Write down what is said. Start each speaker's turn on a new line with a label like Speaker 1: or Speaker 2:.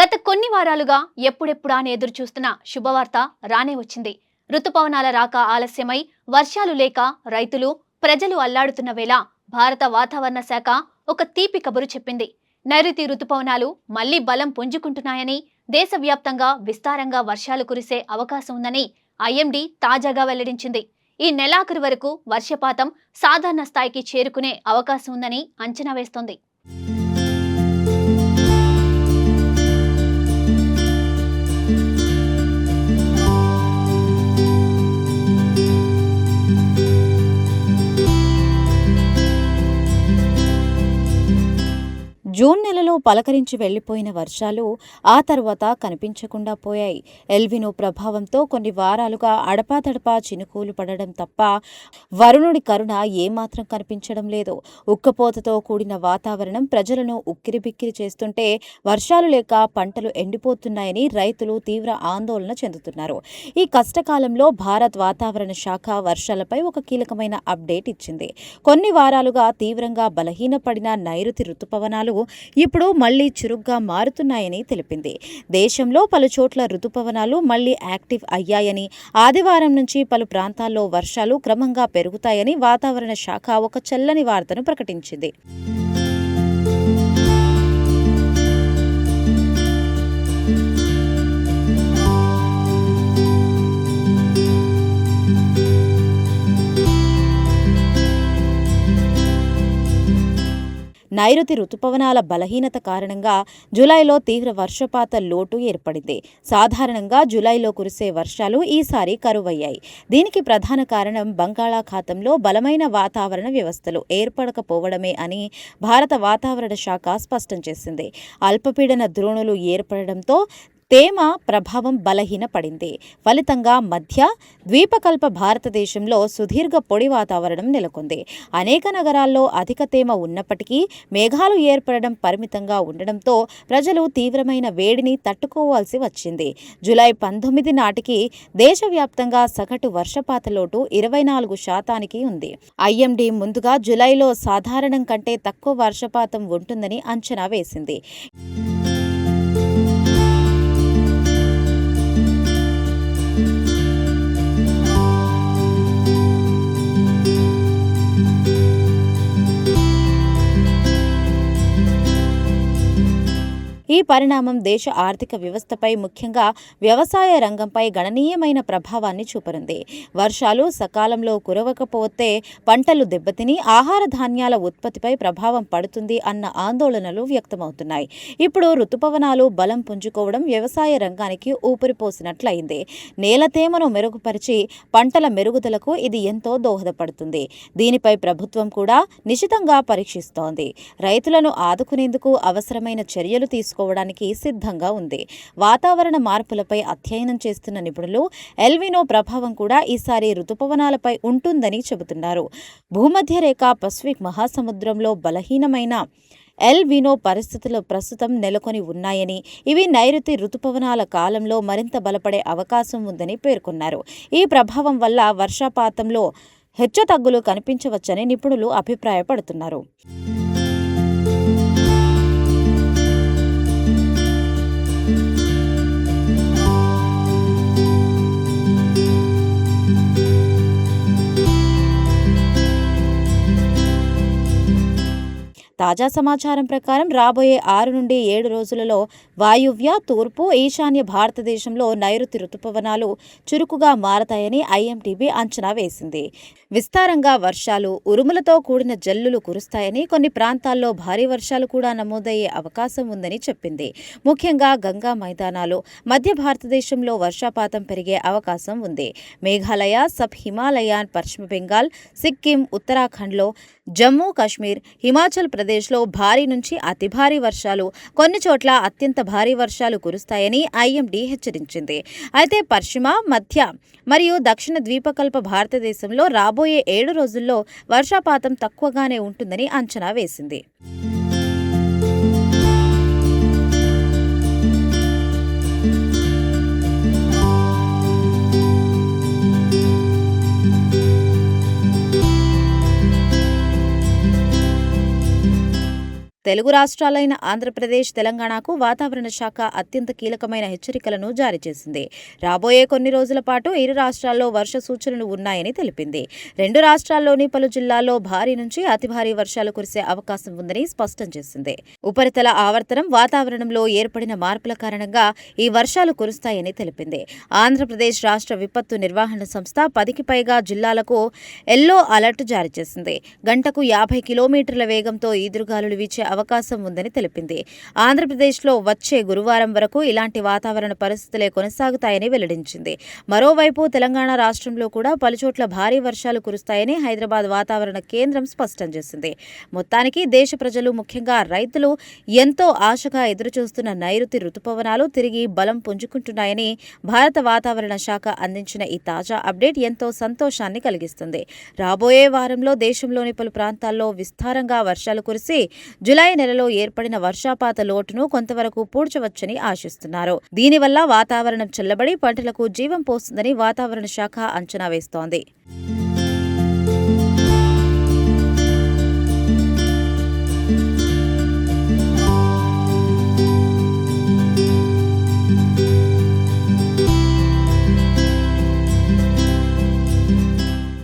Speaker 1: గత కొన్ని వారాలుగా ఎప్పుడెప్పుడా అని ఎదురు చూస్తున్న శుభవార్త రానే వచ్చింది. రుతుపవనాల రాక ఆలస్యమై వర్షాలు లేక రైతులు ప్రజలు అల్లాడుతున్న వేళ భారత వాతావరణ శాఖ ఒక తీపి కబురు చెప్పింది. నైరుతి రుతుపవనాలు మళ్లీ బలం పుంజుకుంటున్నాయని, దేశవ్యాప్తంగా విస్తారంగా వర్షాలు కురిసే అవకాశం ఉందని ఐఎండీ తాజాగా వెల్లడించింది. ఈ నెలాఖరు వరకు వర్షపాతం సాధారణ స్థాయికి చేరుకునే అవకాశం ఉందని అంచనా వేస్తోంది.
Speaker 2: జూన్ నెలలో పలకరించి వెళ్లిపోయిన వర్షాలు ఆ తర్వాత కనిపించకుండా పోయాయి. ఎల్వినో ప్రభావంతో కొన్ని వారాలుగా అడపాదడపా చినుకులు పడడం తప్ప వరుణుడి కరుణ ఏమాత్రం కనిపించడం లేదు. ఉక్కపోతతో కూడిన వాతావరణం ప్రజలను ఉక్కిరిబిక్కిరి చేస్తుంటే వర్షాలు లేక పంటలు ఎండిపోతున్నాయని రైతులు తీవ్ర ఆందోళన చెందుతున్నారు. ఈ కష్టకాలంలో భారత్ వాతావరణ శాఖ వర్షాలపై ఒక కీలకమైన అప్డేట్ ఇచ్చింది. కొన్ని వారాలుగా తీవ్రంగా బలహీనపడిన నైరుతి రుతుపవనాలు ఇప్పుడు మళ్లీ చురుగ్గా మారుతున్నాయని తెలిపింది. దేశంలో పలుచోట్ల రుతుపవనాలు మళ్లీ యాక్టివ్ అయ్యాయని, ఆదివారం నుంచి పలు ప్రాంతాల్లో వర్షాలు క్రమంగా పెరుగుతాయని వాతావరణ శాఖ ఒక చల్లని వార్తను ప్రకటించింది. నైరుతి రుతుపవనాల బలహీనత కారణంగా జూలైలో తీవ్ర వర్షపాత లోటు ఏర్పడింది. సాధారణంగా జూలైలో కురిసే వర్షాలు ఈసారి కరువయ్యాయి. దీనికి ప్రధాన కారణం బంగాళాఖాతంలో బలమైన వాతావరణ వ్యవస్థలు ఏర్పడకపోవడమే అని భారత వాతావరణ శాఖ స్పష్టం చేసింది. అల్పపీడన ద్రోణులు ఏర్పడడంతో తేమ ప్రభావం బలహీనపడింది. ఫలితంగా మధ్య ద్వీపకల్ప భారతదేశంలో సుదీర్ఘ పొడి వాతావరణం నెలకొంది. అనేక నగరాల్లో అధిక తేమ ఉన్నప్పటికీ మేఘాలు ఏర్పడడం పరిమితంగా ఉండడంతో ప్రజలు తీవ్రమైన వేడిని తట్టుకోవాల్సి వచ్చింది. జూలై 19 నాటికి దేశవ్యాప్తంగా సగటు వర్షపాత లోటు 24% ఉంది. ఐఎండీ ముందుగా జూలైలో సాధారణం కంటే తక్కువ వర్షపాతం ఉంటుందని అంచనా వేసింది. ఈ పరిణామం దేశ ఆర్థిక వ్యవస్థపై, ముఖ్యంగా వ్యవసాయ రంగంపై గణనీయమైన ప్రభావాన్ని చూపనుంది. వర్షాలు సకాలంలో కురవకపోతే పంటలు దెబ్బతిని ఆహార ధాన్యాల ఉత్పత్తిపై ప్రభావం పడుతుంది అన్న ఆందోళనలు వ్యక్తమవుతున్నాయి. ఇప్పుడు రుతుపవనాలు బలం పుంజుకోవడం వ్యవసాయ రంగానికి ఊపిరిపోసినట్లయింది. నేల తేమను మెరుగుపరిచి పంటల మెరుగుదలకు ఇది ఎంతో దోహదపడుతుంది. దీనిపై ప్రభుత్వం కూడా నిశితంగా పరీక్షిస్తోంది. రైతులను ఆదుకునేందుకు అవసరమైన చర్యలు తీసుకోవడానికి సిద్ధంగా ఉంది. వాతావరణ మార్పులపై అధ్యయనం చేస్తున్న నిపుణులు ఎల్వినో ప్రభావం కూడా ఈసారి రుతుపవనాలపై ఉంటుందని చెబుతున్నారు. భూమధ్య రేఖ పసిఫిక్ మహాసముద్రంలో బలహీనమైన ఎల్వినో పరిస్థితులు ప్రస్తుతం నెలకొని ఉన్నాయని, ఇవి నైరుతి రుతుపవనాల కాలంలో మరింత బలపడే అవకాశం ఉందని పేర్కొన్నారు. ఈ ప్రభావం వల్ల వర్షపాతంలో హెచ్చుతగ్గులు కనిపించవచ్చని నిపుణులు అభిప్రాయపడుతున్నారు. తాజా సమాచారం ప్రకారం రాబోయే 6 నుండి 7 రోజులలో వాయువ్య, తూర్పు, ఈశాన్య భారతదేశంలో నైరుతి రుతుపవనాలు చురుకుగా మారతాయని ఐఎండీ అంచనా వేసింది. విస్తారంగా వర్షాలు, ఉరుములతో కూడిన జల్లులు కురుస్తాయని, కొన్ని ప్రాంతాల్లో భారీ వర్షాలు కూడా నమోదయ్యే అవకాశం ఉందని చెప్పింది. ముఖ్యంగా గంగా మైదానాలు, మధ్య భారతదేశంలో వర్షపాతం పెరిగే అవకాశం ఉంది. మేఘాలయ, సబ్ హిమాలయాన్, పశ్చిమ బెంగాల్, సిక్కిం, ఉత్తరాఖండ్లో, జమ్మూ కాశ్మీర్, హిమాచల్ ప్రదేశ్లో భారీ నుంచి అతి భారీ వర్షాలు, కొన్ని చోట్ల అత్యంత భారీ వర్షాలు కురుస్తాయని ఐఎండీ హెచ్చరించింది. అయితే పశ్చిమ, మధ్య మరియు దక్షిణ ద్వీపకల్ప భారతదేశంలో రాబోయే 7 రోజుల్లో వర్షపాతం తక్కువగానే ఉంటుందని అంచనా వేసింది. తెలుగు రాష్ట్రాలైన ఆంధ్రప్రదేశ్, తెలంగాణకు వాతావరణ శాఖ అత్యంత కీలకమైన హెచ్చరికలను జారీ చేసింది. రాబోయే కొన్ని రోజుల పాటు ఇరు రాష్ట్రాల్లో వర్ష సూచనలు ఉన్నాయని తెలిపింది. రెండు రాష్ట్రాల్లోని పలు జిల్లాల్లో భారీ నుంచి అతి భారీ వర్షాలు కురిసే అవకాశం ఉందని స్పష్టం చేసింది. ఉపరితల ఆవర్తనం వాతావరణంలో ఏర్పడిన మార్పుల కారణంగా ఈ వర్షాలు కురుస్తాయని తెలిపింది. ఆంధ్రప్రదేశ్ రాష్ట్ర విపత్తు నిర్వహణ సంస్థ 10కి పైగా జిల్లాలకు ఎల్లో అలర్ట్ జారీ చేసింది. గంటకు 50 కిలోమీటర్ల వేగంతో ఈదురుగాలులు వీచే అవకాశం ఉందని తెలిపింది. ఆంధ్రప్రదేశ్లో వచ్చే గురువారం వరకు ఇలాంటి వాతావరణ పరిస్థితులే కొనసాగుతాయని వెల్లడించింది. మరోవైపు తెలంగాణ రాష్ట్రంలో కూడా పలుచోట్ల భారీ వర్షాలు కురుస్తాయని హైదరాబాద్ వాతావరణ కేంద్రం స్పష్టం చేసింది. మొత్తానికి దేశ ప్రజలు, ముఖ్యంగా రైతులు ఎంతో ఆశగా ఎదురుచూస్తున్న నైరుతి రుతుపవనాలు తిరిగి బలం పుంజుకుంటున్నాయని భారత వాతావరణ శాఖ అందించిన ఈ తాజా అప్డేట్ ఎంతో సంతోషాన్ని కలిగిస్తుంది. రాబోయే వారంలో దేశంలోని పలు ప్రాంతాల్లో విస్తారంగా వర్షాలు కురిసి జూలై నెలలో ఏర్పడిన వర్షపాత లోటును కొంతవరకు పూడ్చవచ్చని ఆశిస్తున్నారు. దీనివల్ల వాతావరణం చల్లబడి పంటలకు జీవం పోస్తుందని వాతావరణ శాఖ అంచనా వేస్తోంది.